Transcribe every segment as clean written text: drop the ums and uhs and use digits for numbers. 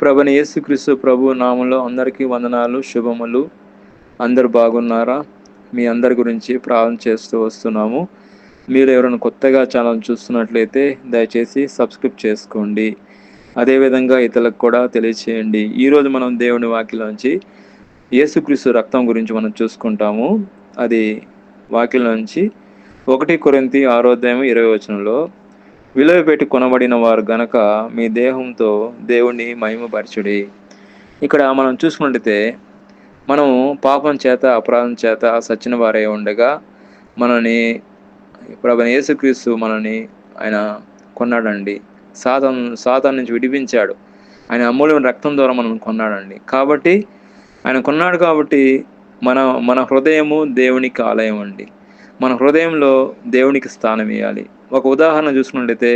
ప్రభువైన యేసుక్రీస్తు ప్రభు నామంలో అందరికీ వందనాలు, శుభములు. అందరూ బాగున్నారా? మీ అందరి గురించి ప్రార్థన చేస్తూ వస్తున్నాము. మీరు ఎవరైనా కొత్తగా ఛానల్ చూస్తున్నట్లయితే దయచేసి సబ్స్క్రైబ్ చేసుకోండి. అదేవిధంగా ఇతరులకు కూడా తెలియచేయండి. ఈరోజు మనం దేవుని వాక్యంలోంచి యేసుక్రీస్తు రక్తం గురించి మనం చూసుకుంటాము. అది వాక్యంలోంచి 1 కొరింథీ 6వ అధ్యాయం 20వ వచనంలో, విలువ పెట్టి కొనబడిన వారు గనక మీ దేహంతో దేవుణ్ణి మహిమపరచుడి. ఇక్కడ మనం చూసుకున్నట్లయితే మనం పాపం చేత అపరాధం చేత సచ్చిన వారై ఉండగా మనని ప్రభువైన యేసుక్రీస్తు మనని ఆయన కొన్నాడండి. సాతాను నుంచి విడిపించాడు. ఆయన అమూల్యమైన రక్తం ద్వారా మనం కొన్నాడండి. కాబట్టి ఆయన కొన్నాడు కాబట్టి మన మన హృదయము దేవునికి ఆలయం అండి. మన హృదయంలో దేవునికి స్థానం ఇవ్వాలి. ఒక ఉదాహరణ చూసుకున్నట్లయితే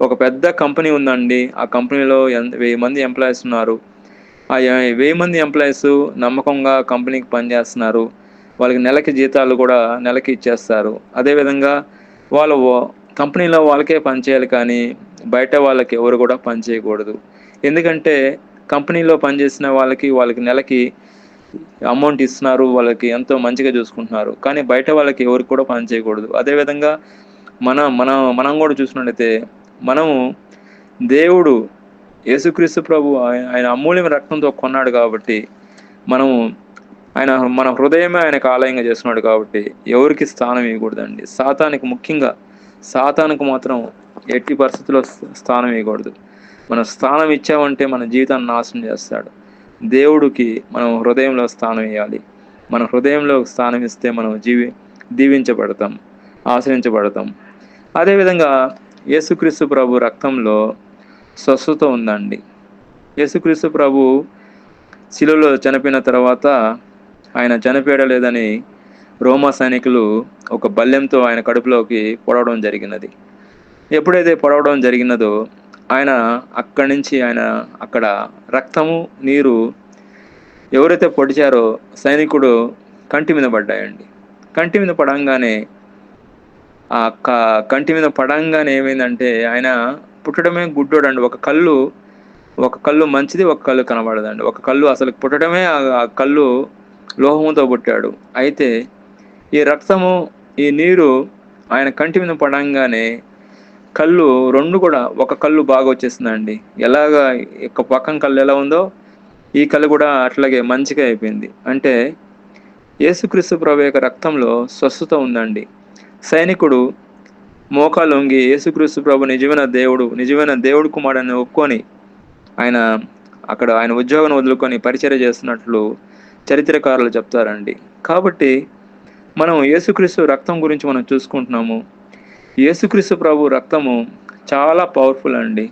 ఒక పెద్ద కంపెనీ ఉందండి. ఆ కంపెనీలో 1000 మంది ఎంప్లాయీస్ ఉన్నారు. ఆ 1000 మంది ఎంప్లాయీస్ నమ్మకంగా కంపెనీకి పనిచేస్తున్నారు. వాళ్ళకి నెలకి జీతాలు కూడా నెలకి ఇచ్చేస్తారు. అదేవిధంగా వాళ్ళు కంపెనీలో వాళ్ళకే పనిచేయాలి, కానీ బయట వాళ్ళకి ఎవరు కూడా పని చేయకూడదు. ఎందుకంటే కంపెనీలో పనిచేసిన వాళ్ళకి నెలకి అమౌంట్ ఇస్తున్నారు, వాళ్ళకి ఎంతో మంచిగా చూసుకుంటున్నారు, కానీ బయట వాళ్ళకి ఎవరికి కూడా పని చేయకూడదు. అదేవిధంగా మనం కూడా చూసినట్లయితే మనము దేవుడు యేసుక్రీస్తు ప్రభు ఆయన అమూల్యమైన రక్తంతో కొన్నాడు కాబట్టి మనము మన హృదయమే ఆయనకు ఆలయంగా చేస్తున్నాడు కాబట్టి ఎవరికి స్థానం ఇవ్వకూడదండి. ముఖ్యంగా సాతానుకు మాత్రం ఎట్టి పరిస్థితుల్లో స్థానం ఇవ్వకూడదు. మనం స్థానం ఇచ్చామంటే మన జీవితాన్ని నాశనం చేస్తాడు. దేవుడికి మనం హృదయంలో స్థానం ఇవ్వాలి. మన హృదయంలో స్థానం ఇస్తే మనం దీవించబడతాం, ఆశ్రయించబడతాం. అదేవిధంగా యేసుక్రీస్తు ప్రభు రక్తంలో స్వస్థత ఉందండి. యేసుక్రీస్తు ప్రభు శిలువలో చనిపోయిన తర్వాత ఆయన చనిపోయాడా లేదని రోమా సైనికులు ఒక బల్లెంతో ఆయన కడుపులోకి పొడవడం జరిగినది. ఎప్పుడైతే పొడవడం జరిగినదో ఆయన అక్కడి నుంచి అక్కడ రక్తము నీరు ఎవరైతే పొడిచారో సైనికుడు కంటి మీద పడ్డాయండి. కంటి మీద పడంగానే కంటి మీద పడంగానే ఏమైందంటే ఆయన పుట్టడమే గుడ్డోడండి. ఒక కళ్ళు మంచిది, ఒక కళ్ళు కనబడదండి. ఒక కళ్ళు అసలు పుట్టడమే ఆ కళ్ళు లోహంతో పుట్టాడు. అయితే ఈ రక్తము ఈ నీరు ఆయన కంటి మీద పడంగానే కళ్ళు రెండు కూడా, ఒక కళ్ళు బాగా వచ్చేసిందండి. ఎలాగా ఒక పక్కన కళ్ళు ఎలా ఉందో ఈ కళ్ళు కూడా అట్లాగే మంచిగా అయిపోయింది. అంటే యేసుక్రీస్తు ప్రభు యొక్క రక్తంలో స్వస్థత ఉందండి. సైనికుడు మోకాలు వంగి యేసుక్రీస్తు ప్రభు నిజమైన దేవుడు కుమారుడని ఒప్పుకొని ఆయన ఉద్యోగం వదులుకొని పరిచర్య చేస్తున్నట్లు చరిత్రకారులు చెప్తారండి. కాబట్టి మనం యేసుక్రీస్తు రక్తం గురించి మనం చూసుకుంటున్నాము. యేసుక్రీస్తు ప్రభు రక్తము చాలా పవర్ఫుల్ అండి.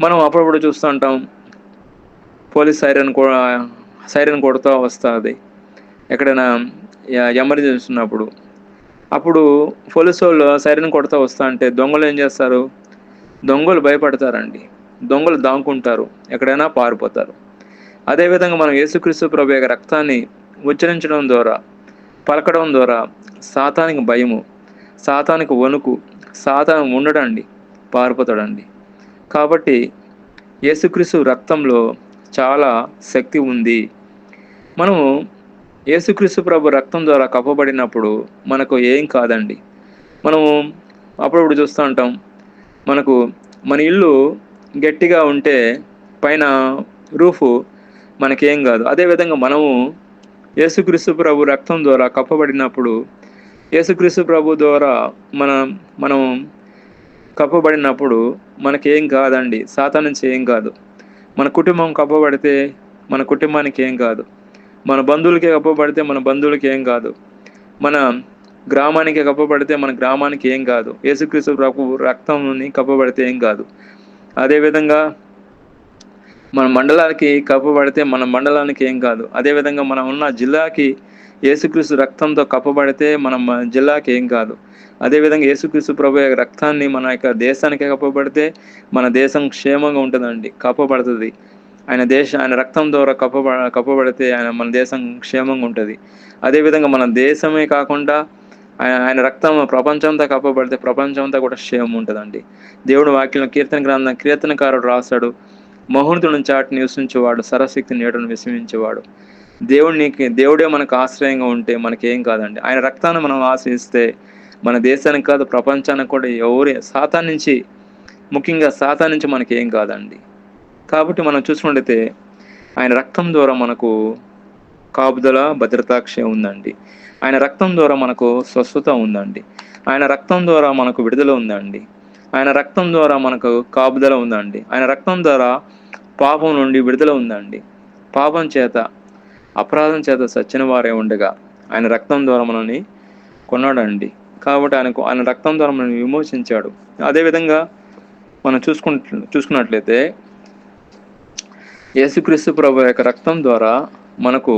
మనం అప్పుడప్పుడు చూస్తూ ఉంటాం, పోలీస్ సైరన్ కొడుతూ వస్తుంది ఎక్కడైనా ఎమర్జెన్సీ ఉన్నప్పుడు. అప్పుడు పోలీసు వాళ్ళు సైరన్ కొడుతూ వస్తా అంటే దొంగలు ఏం చేస్తారు? దొంగలు భయపడతారండి. దొంగలు దాంకుంటారు, ఎక్కడైనా పారిపోతారు. అదేవిధంగా మనం యేసుక్రీస్తు ప్రభు యొక్క రక్తాన్ని ఉచ్చరించడం ద్వారా, పలకడం ద్వారా సాతానికి భయము, సాతానికి వణుకు, సాతాను ఉండడండి, పారిపోతాడండి. కాబట్టి యేసుక్రీస్తు రక్తంలో చాలా శక్తి ఉంది. మనము యేసుక్రీస్తు ప్రభు రక్తం ద్వారా కప్పబడినప్పుడు మనకు ఏం కాదండి. మనము అప్పుడప్పుడు చూస్తూ ఉంటాం, మన ఇల్లు గట్టిగా ఉంటే పైన రూఫు మనకేం కాదు. అదేవిధంగా మనము యేసుక్రీస్తు ప్రభు రక్తం ద్వారా కప్పబడినప్పుడు, యేసుక్రీస్తు ప్రభు ద్వారా మనం కప్పబడినప్పుడు మనకేం కాదండి. సాతాను నుంచి ఏం కాదు. మన కుటుంబం కప్పబడితే మన కుటుంబానికి ఏం కాదు. మన బంధువులకే కప్పబడితే మన బంధువులకి ఏం కాదు. మన గ్రామానికి కప్పబడితే మన గ్రామానికి ఏం కాదు. యేసుక్రీస్తు ప్రభు రక్తంని కప్పబడితే ఏం కాదు. అదేవిధంగా మన మండలానికి కప్పబడితే మన మండలానికి ఏం కాదు. అదేవిధంగా మనం ఉన్న జిల్లాకి యేసుక్రీస్తు రక్తంతో కప్పబడితే మన జిల్లాకి ఏం కాదు. అదేవిధంగా యేసుక్రీస్తు ప్రభు యొక్క రక్తాన్ని మన యొక్క దేశానికి కప్పబడితే మన దేశం క్షేమంగా ఉంటుందండి, కప్పబడుతుంది. ఆయన రక్తం ద్వారా కప్పబడితే మన దేశం క్షేమంగా ఉంటుంది. అదేవిధంగా మన దేశమే కాకుండా ఆయన రక్తం ప్రపంచంతో కప్పబడితే ప్రపంచం అంతా కూడా క్షేమం ఉంటుందండి. దేవుడు వాక్యం కీర్తనకారుడు రాస్తాడు, మహోన్నతుని చాటు నివసించేవాడు, సర్వశక్తి నీడను విశ్రమించేవాడు. దేవుడే మనకు ఆశ్రయంగా ఉంటే మనకేం కాదండి. ఆయన రక్తాన్ని మనం ఆశ్రయిస్తే మన దేశానికి కాదు, ప్రపంచానికి కూడా సాతాన్ నుంచి, ముఖ్యంగా సాతాన్ నుంచి మనకేం కాదండి. కాబట్టి మనం చూసుకున్నట్లయితే ఆయన రక్తం ద్వారా మనకు కాపుదల, భద్రతాక్ష ఉందండి. ఆయన రక్తం ద్వారా మనకు స్వస్థత ఉందండి. ఆయన రక్తం ద్వారా మనకు విడుదల ఉందండి. ఆయన రక్తం ద్వారా మనకు కాపుదల ఉందండి. ఆయన రక్తం ద్వారా పాపం నుండి విడుదల ఉందండి. పాపం చేత, అపరాధం చేత సచ్చిన వారే ఉండగా ఆయన రక్తం ద్వారా మనల్ని కొన్నాడండి. కాబట్టి ఆయన రక్తం ద్వారా మనల్ని విమోచించాడు. అదేవిధంగా మనం చూసుకున్నట్లయితే యేసుక్రీస్తు ప్రభు యొక్క రక్తం ద్వారా మనకు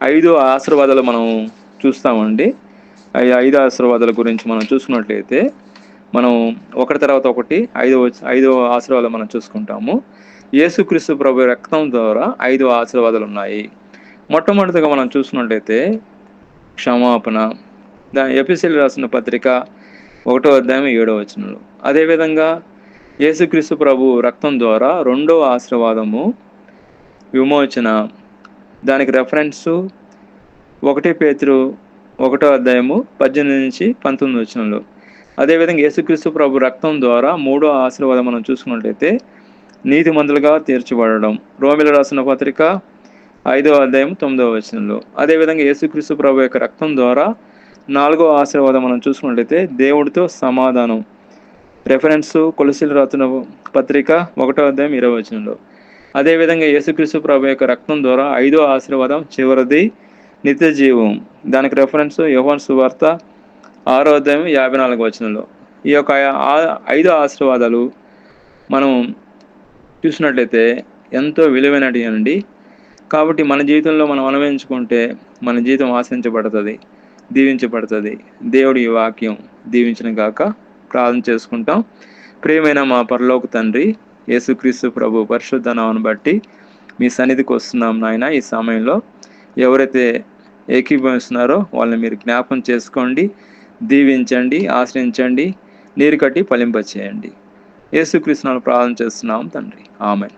5 ఆశీర్వాదాలు మనం చూస్తామండి. ఈ 5 ఆశీర్వాదాల గురించి మనం చూసుకున్నట్లయితే మనం ఒకటి తర్వాత ఒకటి 5వ ఆశీర్వాదాలు మనం చూసుకుంటాము. యేసుక్రీస్తు ప్రభు రక్తం ద్వారా 5 ఆశీర్వాదాలు ఉన్నాయి. మొట్టమొదటిగా మనం చూసుకున్నట్లయితే క్షమాపణ. ఎఫెసీయులకు రాసిన పత్రిక 1వ అధ్యాయం 7వ వచనంలో. అదేవిధంగా యేసుక్రీస్తు ప్రభు రక్తం ద్వారా 2వ ఆశీర్వాదము విమోచన. దానికి రెఫరెన్సు 1 పేతురు 1వ అధ్యాయము 18 నుంచి 19 వచనంలో. అదేవిధంగా యేసుక్రీస్తు ప్రభు రక్తం ద్వారా 3వ ఆశీర్వాదం మనం చూసుకున్నట్లయితే నీతిమంతులుగా తీర్చబడడం. రోమీయులకు రాసిన పత్రిక 5వ అధ్యాయం 9వ వచనంలో. అదేవిధంగా యేసుక్రీస్తు ప్రభు యొక్క రక్తం ద్వారా 4వ ఆశీర్వాదం మనం చూసుకున్నట్లయితే దేవుడితో సమాధానం. రెఫరెన్సు కొలొస్సీయులకు రాసిన పత్రిక 1వ అధ్యాయం 20వ వచనంలో. అదేవిధంగా యేసుక్రీస్తు ప్రభు యొక్క రక్తం ద్వారా 5వ ఆశీర్వాదం చివరిది నిత్య జీవం. దానికి రెఫరెన్స్ యోహాను సువార్త 6వ అధ్యాయం 54వ వచనంలో. ఈ యొక్క 5 ఆశీర్వాదాలు మనం చూసినట్లయితే ఎంతో విలువైనవి అండి. కాబట్టి మన జీవితంలో మనం అనుభవించుకుంటే మన జీవితం ఆశించబడుతుంది, దీవించబడుతుంది. దేవుడి ఈ వాక్యం దీవించిన గాక. ప్రార్థన చేసుకుంటాం. ప్రియమైన మా పరలోక తండ్రి, యేసుక్రీస్తు ప్రభు పరిశుద్ధ నామమును బట్టి మీ సన్నిధికి వస్తున్నాం నాయన. ఈ సమయంలో ఎవరైతే ఏకీభవిస్తున్నారో వాళ్ళని మీరు జ్ఞాపకం చేసుకోండి, దీవించండి, ఆశ్రయించండి, నీరు కట్టి ఫలింపచేయండి. యేసుక్రీస్తు నామమున ప్రార్థన చేస్తున్నాం తండ్రి. ఆమేన్.